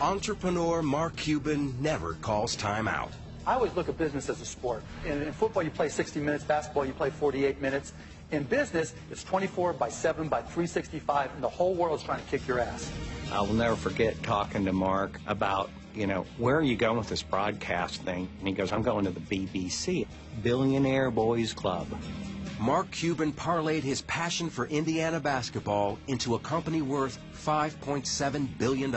entrepreneur Mark Cuban never calls time out. I always look at business as a sport. In football, you play 60 minutes. Basketball, you play 48 minutes. In business, it's 24 by 7 by 365, and the whole world's trying to kick your ass. I will never forget talking to Mark about, where are you going with this broadcast thing? And he goes, I'm going to the BBC, Billionaire Boys Club. Mark Cuban parlayed his passion for Indiana basketball into a company worth $5.7 billion.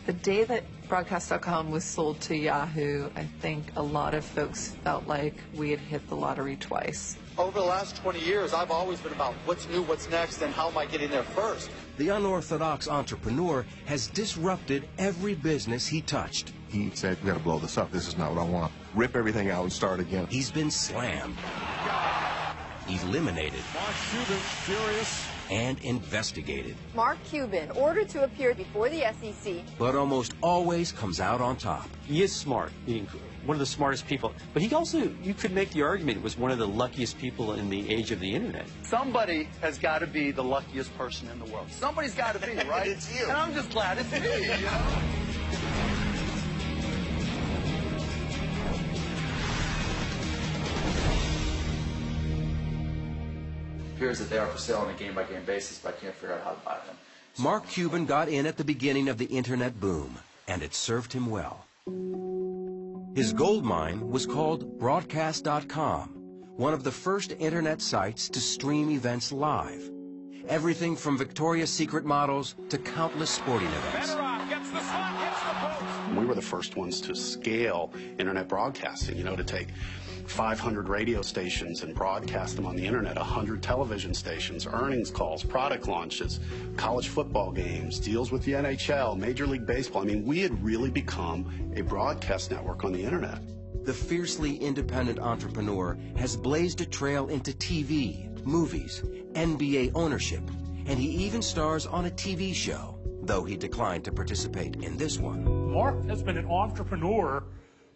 The day that Broadcast.com was sold to Yahoo, I think a lot of folks felt like we had hit the lottery twice. Over the last 20 years, I've always been about what's new, what's next, and how am I getting there first. The unorthodox entrepreneur has disrupted every business he touched. He said, we got to blow this up. This is not what I want. Rip everything out and start again. He's been slammed, eliminated, Mark Cuban, furious, and investigated. Mark Cuban, ordered to appear before the SEC. But almost always comes out on top. He is smart, meaning one of the smartest people. But he also, you could make the argument, was one of the luckiest people in the age of the internet. Somebody has got to be the luckiest person in the world. Somebody's got to be, right? It's you. And I'm just glad it's me, It appears that they are for sale on a game-by-game basis, but I can't figure out how to buy them. Mark Cuban got in at the beginning of the internet boom, and it served him well. His gold mine was called Broadcast.com, one of the first internet sites to stream events live. Everything from Victoria's Secret models to countless sporting events. gets the slot, hits the post. We were the first ones to scale internet broadcasting, to take 500 radio stations and broadcast them on the internet, 100 television stations, earnings calls, product launches, college football games, deals with the NHL, Major League Baseball. I mean, we had really become a broadcast network on the internet. The fiercely independent entrepreneur has blazed a trail into TV, movies, NBA ownership, and he even stars on a TV show, though he declined to participate in this one. Mark has been an entrepreneur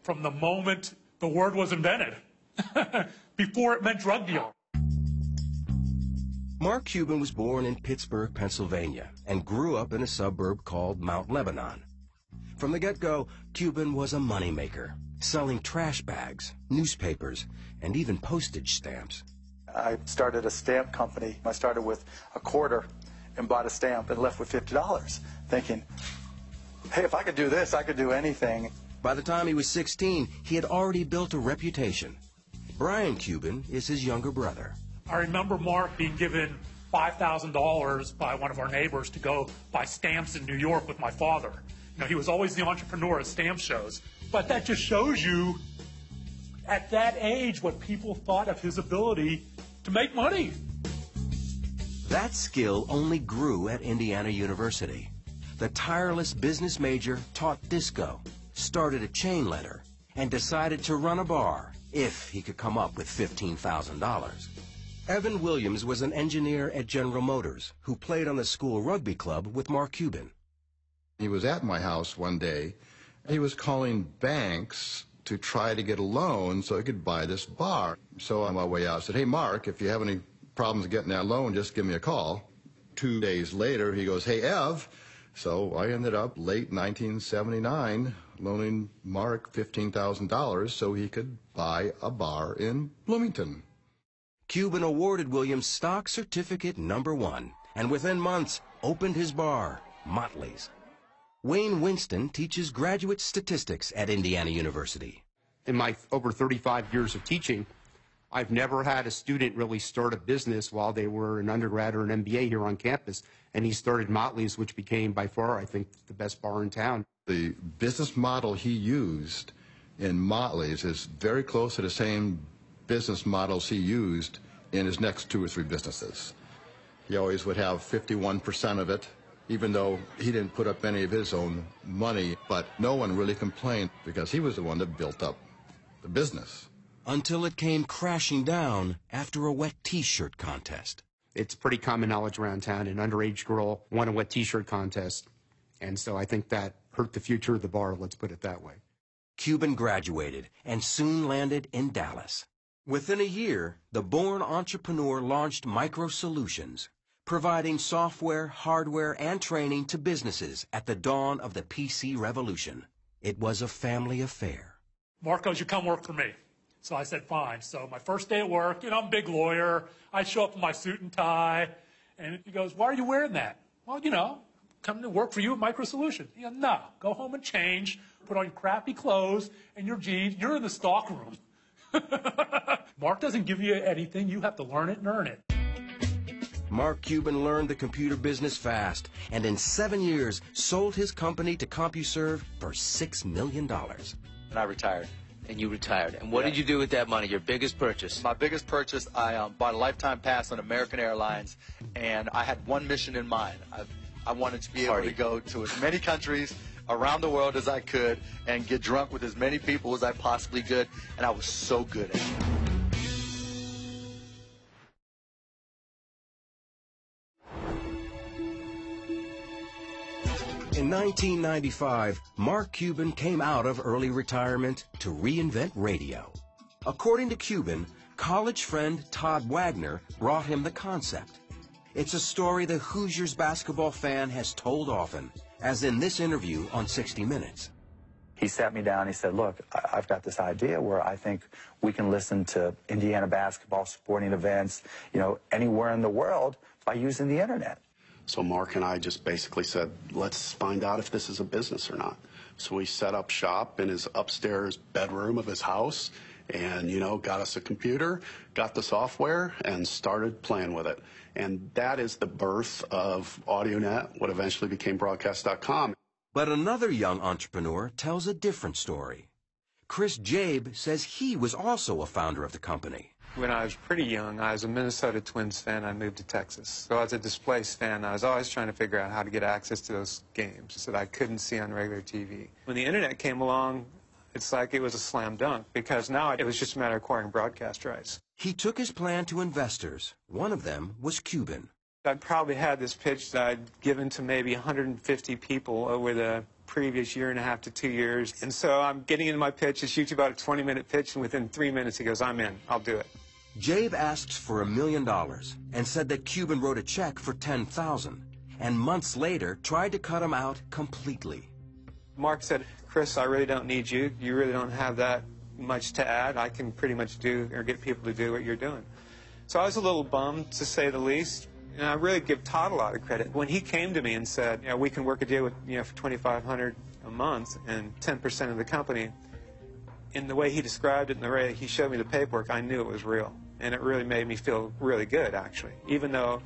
from the moment the word was invented, before it meant drug dealer. Mark Cuban was born in Pittsburgh, Pennsylvania, and grew up in a suburb called Mount Lebanon. From the get-go, Cuban was a moneymaker, selling trash bags, newspapers, and even postage stamps. I started a stamp company. I started with a quarter and bought a stamp and left with $50, thinking, hey, if I could do this, I could do anything. By the time he was 16, he had already built a reputation. Brian Cuban is his younger brother. I remember Mark being given $5,000 by one of our neighbors to go buy stamps in New York with my father. He was always the entrepreneur at stamp shows. But that just shows you, at that age, what people thought of his ability to make money. That skill only grew at Indiana University. The tireless business major taught disco, started a chain letter, and decided to run a bar if he could come up with $15,000. Evan Williams was an engineer at General Motors who played on the school rugby club with Mark Cuban. He was at my house one day. He was calling banks to try to get a loan so he could buy this bar. So on my way out, I said, hey, Mark, if you have any problems getting that loan, just give me a call. 2 days later, he goes, hey, Ev. So I ended up late 1979 loaning Mark $15,000 so he could buy a bar in Bloomington. Cuban awarded Williams stock certificate number 1, and within months opened his bar, Motley's. Wayne Winston teaches graduate statistics at Indiana University. In my over 35 years of teaching, I've never had a student really start a business while they were an undergrad or an MBA here on campus, and he started Motley's, which became by far, I think, the best bar in town. The business model he used in Motley's is very close to the same business models he used in his next 2 or 3 businesses. He always would have 51% of it, even though he didn't put up any of his own money, but no one really complained because he was the one that built up the business. Until it came crashing down after a wet T-shirt contest. It's pretty common knowledge around town. An underage girl won a wet T-shirt contest, and so I think that hurt the future of the bar, let's put it that way. Cuban graduated and soon landed in Dallas. Within a year, the born entrepreneur launched Micro Solutions, providing software, hardware, and training to businesses at the dawn of the PC revolution. It was a family affair. Mark goes, you come work for me. So I said, fine. So my first day at work, I'm a big lawyer. I show up in my suit and tie. And he goes, why are you wearing that? Well, come to work for you at Micro Solutions. He goes, no, go home and change, put on your crappy clothes and your jeans. You're in the stock room. Mark doesn't give you anything. You have to learn it and earn it. Mark Cuban learned the computer business fast, and in 7 years sold his company to CompuServe for $6 million. And I retired. And you retired. And what did you do with that money, your biggest purchase? My biggest purchase, I bought a lifetime pass on American Airlines, and I had one mission in mind. I wanted to be able to go to as many countries around the world as I could and get drunk with as many people as I possibly could, and I was so good at it. In 1995, Mark Cuban came out of early retirement to reinvent radio. According to Cuban, college friend Todd Wagner brought him the concept. It's a story the Hoosiers basketball fan has told often, as in this interview on 60 Minutes. He sat me down, he said, look, I've got this idea where I think we can listen to Indiana basketball, sporting events, anywhere in the world by using the internet. So Mark and I just basically said, let's find out if this is a business or not. So we set up shop in his upstairs bedroom of his house and, got us a computer, got the software, and started playing with it. And that is the birth of AudioNet, what eventually became Broadcast.com. But another young entrepreneur tells a different story. Chris Jabe says he was also a founder of the company. When I was pretty young, I was a Minnesota Twins fan. I moved to Texas. So I was a displaced fan. I was always trying to figure out how to get access to those games that I couldn't see on regular TV. When the internet came along, it's like it was a slam dunk, because now it was just a matter of acquiring broadcast rights. He took his plan to investors. One of them was Cuban. I'd probably had this pitch that I'd given to maybe 150 people over the previous year and a half to 2 years. And so I'm getting into my pitch. It's usually about a 20-minute pitch, and within 3 minutes he goes, I'm in. I'll do it. Jabe asked for $1 million and said that Cuban wrote a check for $10,000, and months later tried to cut him out completely. Mark said, Chris, I really don't need you. You really don't have that much to add. I can pretty much do or get people to do what you're doing. So I was a little bummed, to say the least. And I really give Todd a lot of credit. When he came to me and said, we can work a deal with, for $2,500 a month and 10% of the company, in the way he described it and the way he showed me the paperwork, I knew it was real. And it really made me feel really good, actually, even though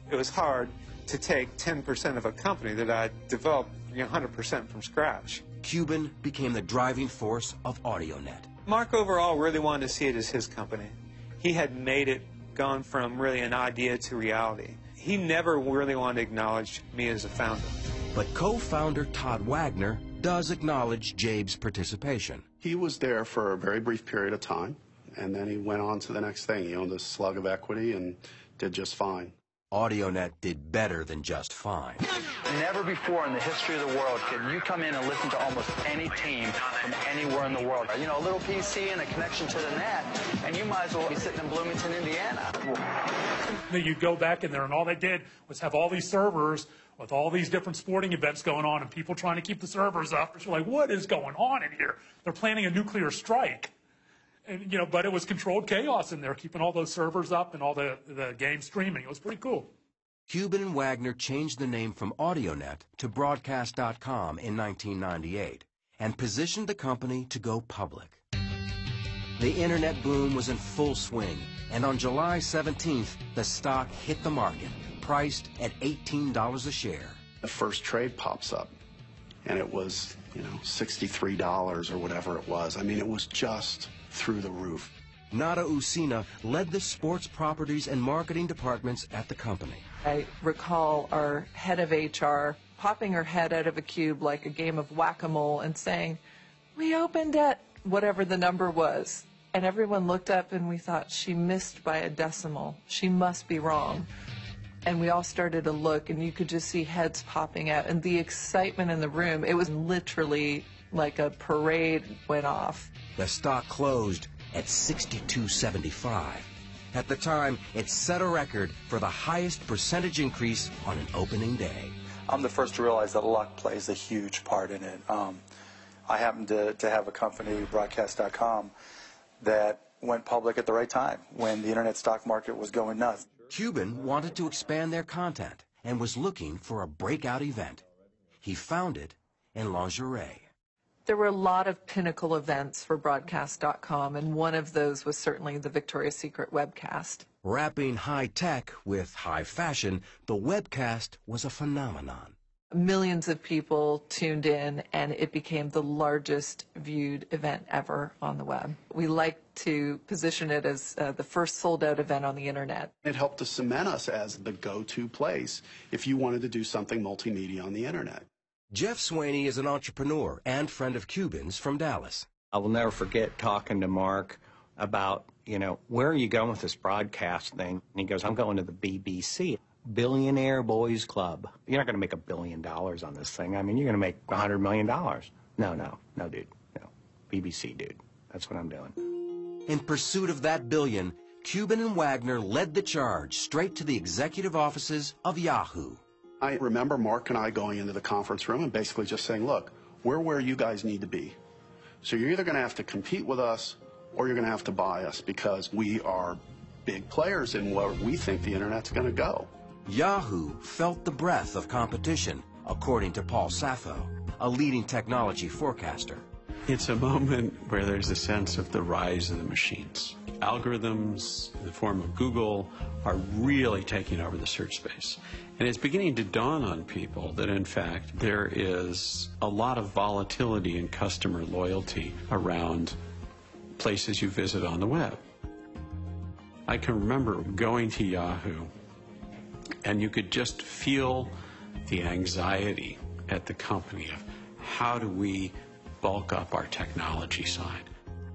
it was hard to take 10% of a company that I developed 100% from scratch. Cuban became the driving force of AudioNet. Mark overall really wanted to see it as his company. He had made it, gone from really an idea to reality. He never really wanted to acknowledge me as a founder. But co-founder Todd Wagner does acknowledge Jabe's participation. He was there for a very brief period of time, and then he went on to the next thing. He owned a slug of equity and did just fine. AudioNet did better than just fine. Never before in the history of the world can you come in and listen to almost any team from anywhere in the world. A little PC and a connection to the net, and you might as well be sitting in Bloomington, Indiana. You go back in there, and all they did was have all these servers with all these different sporting events going on and people trying to keep the servers up. You're like, what is going on in here? They're planning a nuclear strike. And, but it was controlled chaos in there, keeping all those servers up and all the game streaming. It was pretty cool. Cuban and Wagner changed the name from AudioNet to Broadcast.com in 1998 and positioned the company to go public. The internet boom was in full swing, and on July 17th, the stock hit the market, priced at $18 a share. The first trade pops up, and it was, $63 or whatever it was. I mean, it was just through the roof. Nada Usina led the sports properties and marketing departments at the company. I recall our head of HR popping her head out of a cube like a game of whack-a-mole and saying, we opened at whatever the number was. And everyone looked up and we thought, she missed by a decimal. She must be wrong. And we all started to look, and you could just see heads popping out. And the excitement in the room, it was literally like a parade went off. The stock closed at $62.75. At the time, it set a record for the highest percentage increase on an opening day. I'm the first to realize that luck plays a huge part in it. I happen to have a company, broadcast.com, that went public at the right time when the internet stock market was going nuts. Cuban wanted to expand their content and was looking for a breakout event. He found it in lingerie. There were a lot of pinnacle events for broadcast.com, and one of those was certainly the Victoria's Secret webcast. Wrapping high tech with high fashion, the webcast was a phenomenon. Millions of people tuned in, and it became the largest viewed event ever on the web. We like to position it as the first sold-out event on the internet. It helped to cement us as the go-to place if you wanted to do something multimedia on the internet. Jeff Swaney is an entrepreneur and friend of Cuban's from Dallas. I will never forget talking to Mark about, where are you going with this broadcast thing? And he goes, I'm going to the BBC. Billionaire Boys Club. You're not going to make $1 billion on this thing. I mean, you're going to make $100 million. No, dude. No. BBC, dude. That's what I'm doing. In pursuit of that billion, Cuban and Wagner led the charge straight to the executive offices of Yahoo. I remember Mark and I going into the conference room and basically just saying, look, we're where you guys need to be. So you're either going to have to compete with us or you're going to have to buy us because we are big players in where we think the internet's going to go. Yahoo felt the breath of competition, according to Paul Sappho, a leading technology forecaster. It's a moment where there's a sense of the rise of the machines. Algorithms in the form of Google are really taking over the search space. And it's beginning to dawn on people that, in fact, there is a lot of volatility in customer loyalty around places you visit on the web. I can remember going to Yahoo, and you could just feel the anxiety at the company of how do we bulk up our technology side.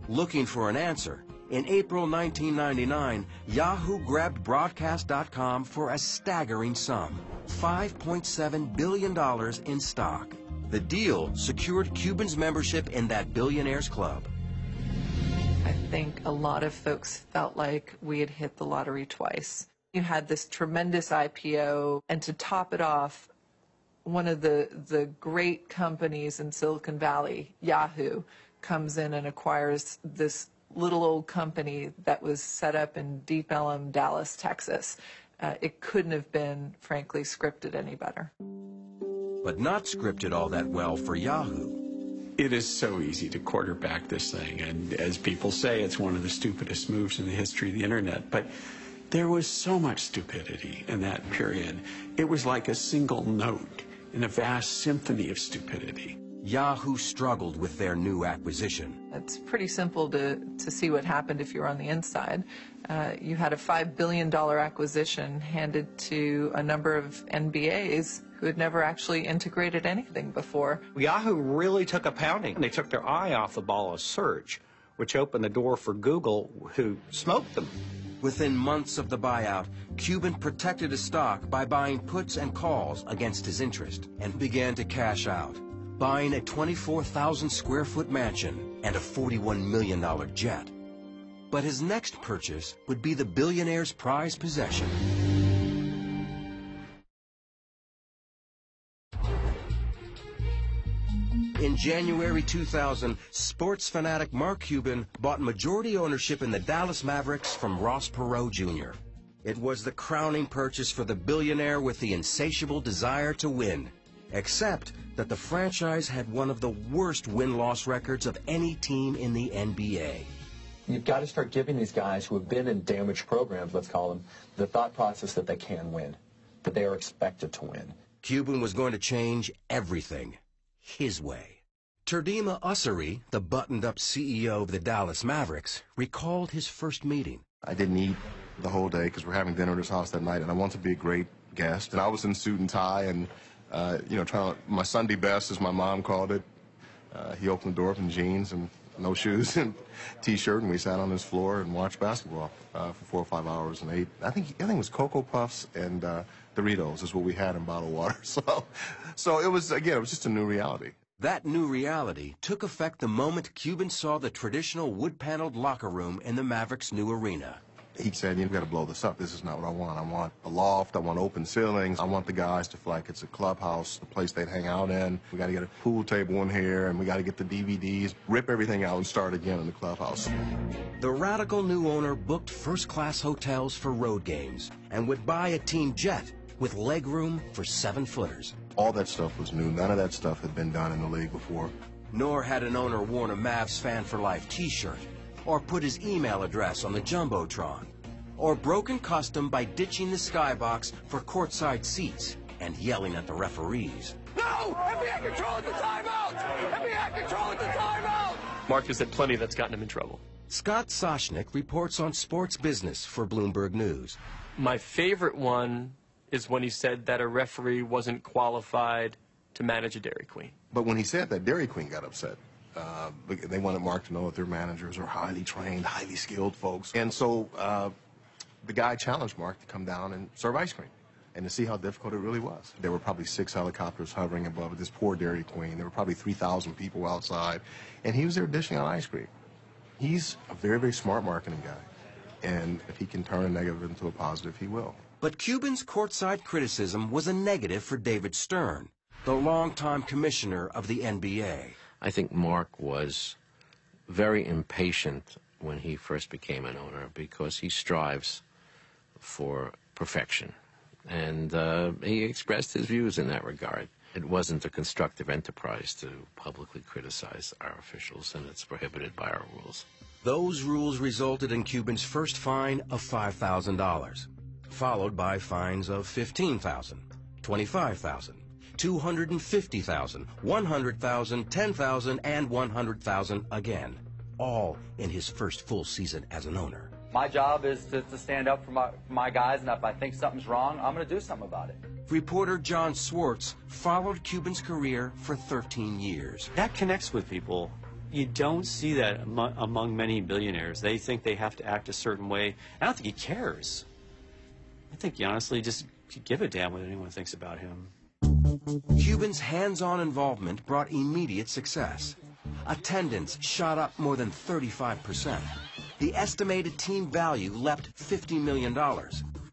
Looking for an answer, in April 1999, Yahoo grabbed Broadcast.com for a staggering sum, $5.7 billion in stock. The deal secured Cuban's membership in that Billionaires Club. I think a lot of folks felt like we had hit the lottery twice. You had this tremendous IPO, and to top it off, one of the great companies in Silicon Valley, Yahoo, comes in and acquires this little old company that was set up in Deep Ellum, Dallas, Texas. It couldn't have been, frankly, scripted any better. But not scripted all that well for Yahoo. It is so easy to quarterback this thing, and as people say, it's one of the stupidest moves in the history of the internet. But there was so much stupidity in that period. It was like a single note in a vast symphony of stupidity. Yahoo struggled with their new acquisition. It's pretty simple to see what happened if you're on the inside. You had a $5 billion acquisition handed to a number of NBAs who had never actually integrated anything before. Yahoo really took a pounding. They took their eye off the ball of search, which opened the door for Google, who smoked them. Within months of the buyout, Cuban protected his stock by buying puts and calls against his interest and began to cash out, buying a 24,000 square foot mansion and a $41 million jet. But his next purchase would be the billionaire's prized possession. In January 2000, sports fanatic Mark Cuban bought majority ownership in the Dallas Mavericks from Ross Perot Jr. It was the crowning purchase for the billionaire with the insatiable desire to win, except that the franchise had one of the worst win-loss records of any team in the NBA. You've got to start giving these guys who have been in damaged programs, let's call them, the thought process that they can win, that they are expected to win. Cuban was going to change everything his way. Turdima Ussery, the buttoned-up CEO of the Dallas Mavericks, recalled his first meeting. I didn't eat the whole day because we're having dinner at his house that night, and I wanted to be a great guest. And I was in suit and tie and, trying to, my Sunday best, as my mom called it. He opened the door up in jeans and no shoes and T-shirt, and we sat on his floor and watched basketball for 4 or 5 hours and ate. I think it was Cocoa Puffs and Doritos is what we had in bottled water. So it was, again, it was just a new reality. That new reality took effect the moment Cuban saw the traditional wood-paneled locker room in the Mavericks' new arena. He said, you've got to blow this up. This is not what I want. I want a loft. I want open ceilings. I want the guys to feel like it's a clubhouse, the place they'd hang out in. We got to get a pool table in here, and we got to get the DVDs, rip everything out, and start again in the clubhouse. The radical new owner booked first-class hotels for road games and would buy a team jet with legroom for 7-footers. All that stuff was new. None of that stuff had been done in the league before. Nor had an owner worn a Mavs Fan for Life t-shirt, or put his email address on the Jumbotron, or broken custom by ditching the skybox for courtside seats and yelling at the referees. No! NBA control at the timeout! NBA control at the timeout! Mark has had plenty that's gotten him in trouble. Scott Soshnick reports on sports business for Bloomberg News. My favorite one is when he said that a referee wasn't qualified to manage a Dairy Queen. But when he said that, Dairy Queen got upset. They wanted Mark to know that their managers are highly trained, highly skilled folks. And so the guy challenged Mark to come down and serve ice cream and to see how difficult it really was. There were probably 6 helicopters hovering above this poor Dairy Queen. There were probably 3,000 people outside. And he was there dishing out ice cream. He's a very, very smart marketing guy. And if he can turn a negative into a positive, he will. But Cuban's courtside criticism was a negative for David Stern, the longtime commissioner of the NBA. I think Mark was very impatient when he first became an owner because he strives for perfection. And he expressed his views in that regard. It wasn't a constructive enterprise to publicly criticize our officials, and it's prohibited by our rules. Those rules resulted in Cuban's first fine of $5,000, followed by fines of $15,000, $25,000. $250,000, $100,000, $10,000, and $100,000 again, all in his first full season as an owner. My job is to stand up for my guys, and if I think something's wrong, I'm going to do something about it. Reporter John Swartz followed Cuban's career for 13 years. That connects with people. You don't see that among many billionaires. They think they have to act a certain way. I don't think he cares. I think he honestly just could give a damn what anyone thinks about him. Cuban's hands-on involvement brought immediate success. Attendance shot up more than 35%. The estimated team value leapt $50 million.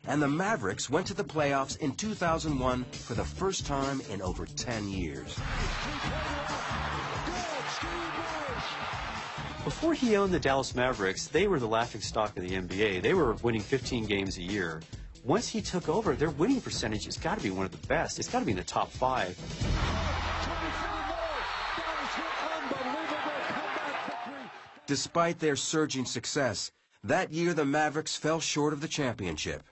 And the Mavericks went to the playoffs in 2001 for the first time in over 10 years. Before he owned the Dallas Mavericks, they were the laughingstock of the NBA. They were winning 15 games a year. Once he took over, their winning percentage has got to be one of the best. It's got to be in the top 5. Despite their surging success, that year the Mavericks fell short of the championship.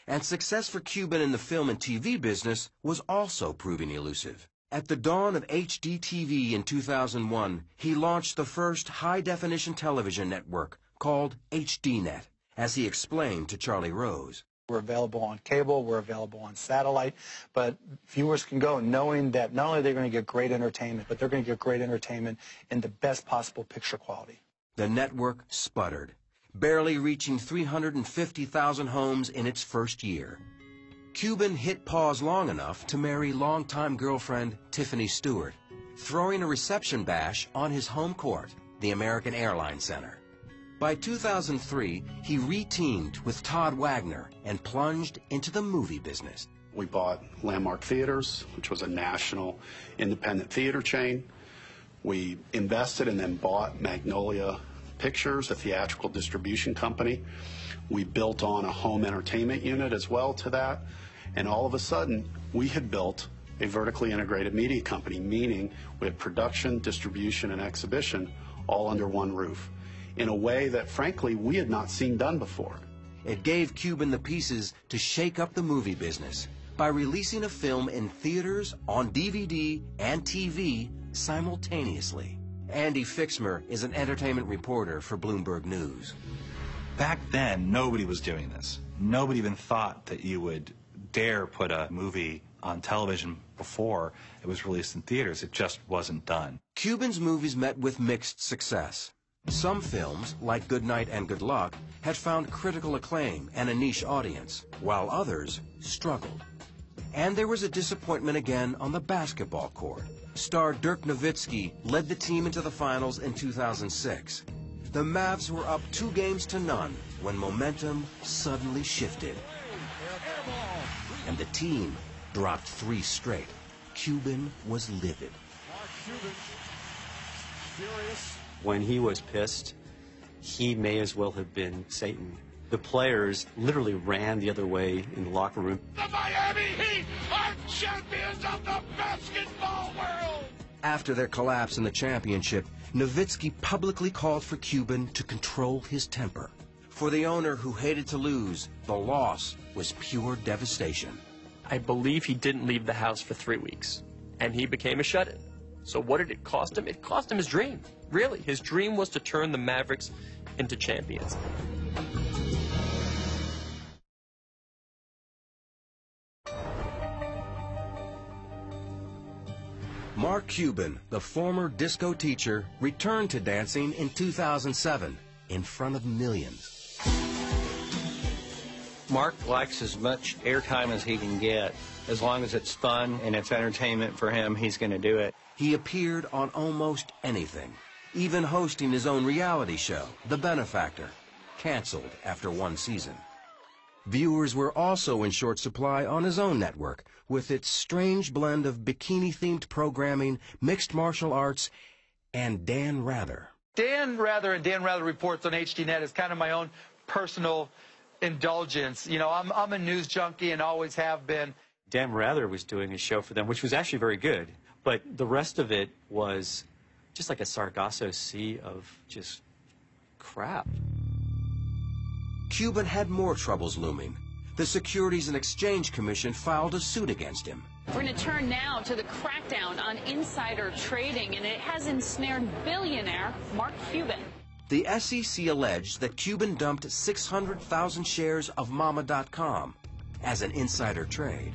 And success for Cuban in the film and TV business was also proving elusive. At the dawn of HD TV in 2001, he launched the first high-definition television network called HDNet, as he explained to Charlie Rose. We're available on cable, we're available on satellite, but viewers can go knowing that not only are they going to get great entertainment, but they're going to get great entertainment in the best possible picture quality. The network sputtered, barely reaching 350,000 homes in its first year. Cuban hit pause long enough to marry longtime girlfriend Tiffany Stewart, throwing a reception bash on his home court, the American Airlines Center. By 2003, he re-teamed with Todd Wagner and plunged into the movie business. We bought Landmark Theaters, which was a national independent theater chain. We invested and then bought Magnolia Pictures, a theatrical distribution company. We built on a home entertainment unit as well to that. And all of a sudden, we had built a vertically integrated media company, meaning we had production, distribution, and exhibition all under one roof, in a way that, frankly, we had not seen done before. It gave Cuban the pieces to shake up the movie business by releasing a film in theaters, on DVD, and TV simultaneously. Andy Fixmer is an entertainment reporter for Bloomberg News. Back then, nobody was doing this. Nobody even thought that you would dare put a movie on television before it was released in theaters. It just wasn't done. Cuban's movies met with mixed success. Some films, like Good Night and Good Luck, had found critical acclaim and a niche audience, while others struggled. And there was a disappointment again on the basketball court. Star Dirk Nowitzki led the team into the finals in 2006. The Mavs were up 2-0 when momentum suddenly shifted. And the team dropped 3 straight. Cuban was livid. When he was pissed, he may as well have been Satan. The players literally ran the other way in the locker room. The Miami Heat are champions of the basketball world! After their collapse in the championship, Nowitzki publicly called for Cuban to control his temper. For the owner who hated to lose, the loss was pure devastation. I believe he didn't leave the house for 3 weeks, and he became a shut-in. So what did it cost him? It cost him his dream. Really, his dream was to turn the Mavericks into champions. Mark Cuban, the former disco teacher, returned to dancing in 2007 in front of millions. Mark likes as much airtime as he can get. As long as it's fun and it's entertainment for him, he's going to do it. He appeared on almost anything, even hosting his own reality show, The Benefactor, canceled after 1 season. Viewers were also in short supply on his own network, with its strange blend of bikini-themed programming, mixed martial arts, and Dan Rather. Dan Rather and Dan Rather Reports on HDNet is kind of my own personal indulgence. You know, I'm a news junkie and always have been. Dan Rather was doing a show for them, which was actually very good, but the rest of it was just like a Sargasso Sea of just crap. Cuban had more troubles looming. The Securities and Exchange Commission filed a suit against him. We're going to turn now to the crackdown on insider trading, and it has ensnared billionaire Mark Cuban. The SEC alleged that Cuban dumped 600,000 shares of Mama.com as an insider trade.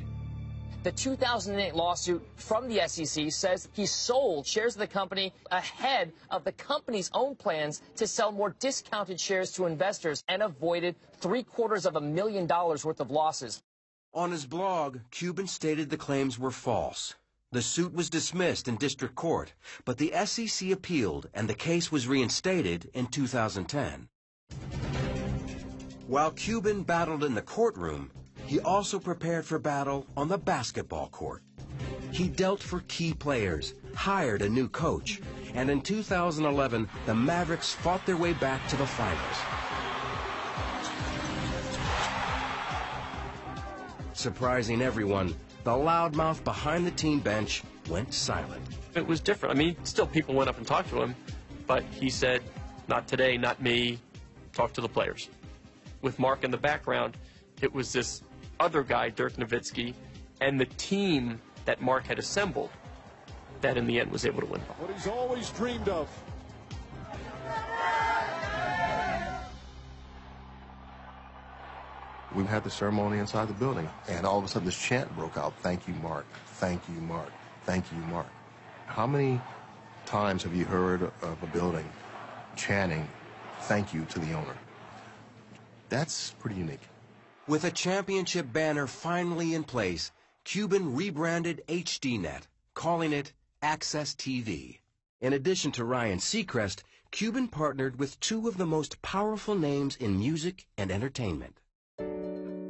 The 2008 lawsuit from the SEC says he sold shares of the company ahead of the company's own plans to sell more discounted shares to investors and avoided $750,000 worth of losses. On his blog, Cuban stated the claims were false. The suit was dismissed in district court, but the SEC appealed and the case was reinstated in 2010. While Cuban battled in the courtroom, he also prepared for battle on the basketball court. He dealt for key players, hired a new coach, and in 2011, the Mavericks fought their way back to the finals. Surprising everyone, the loudmouth behind the team bench went silent. It was different. I mean, still people went up and talked to him, but he said, not today, not me, talk to the players. With Mark in the background, it was this other guy, Dirk Nowitzki, and the team that Mark had assembled that in the end was able to win. What he's always dreamed of. We had the ceremony inside the building, and all of a sudden this chant broke out, "Thank you, Mark. Thank you, Mark. Thank you, Mark." How many times have you heard of a building chanting, "Thank you" to the owner? That's pretty unique. With a championship banner finally in place, Cuban rebranded HDNet, calling it Access TV. In addition to Ryan Seacrest, Cuban partnered with 2 of the most powerful names in music and entertainment.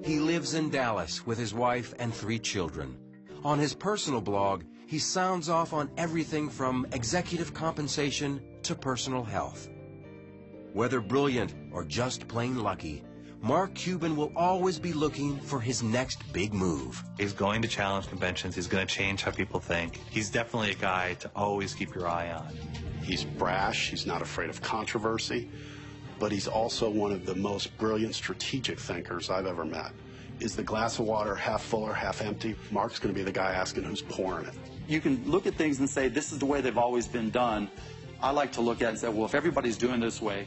He lives in Dallas with his wife and 3 children. On his personal blog, he sounds off on everything from executive compensation to personal health. Whether brilliant or just plain lucky, Mark Cuban will always be looking for his next big move. He's going to challenge conventions. He's going to change how people think. He's definitely a guy to always keep your eye on. He's brash. He's not afraid of controversy. But he's also one of the most brilliant strategic thinkers I've ever met. Is the glass of water half full or half empty? Mark's going to be the guy asking who's pouring it. You can look at things and say, this is the way they've always been done. I like to look at it and say, well, if everybody's doing this way,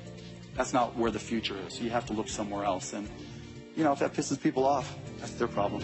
that's not where the future is. You have to look somewhere else. And, you know, if that pisses people off, that's their problem.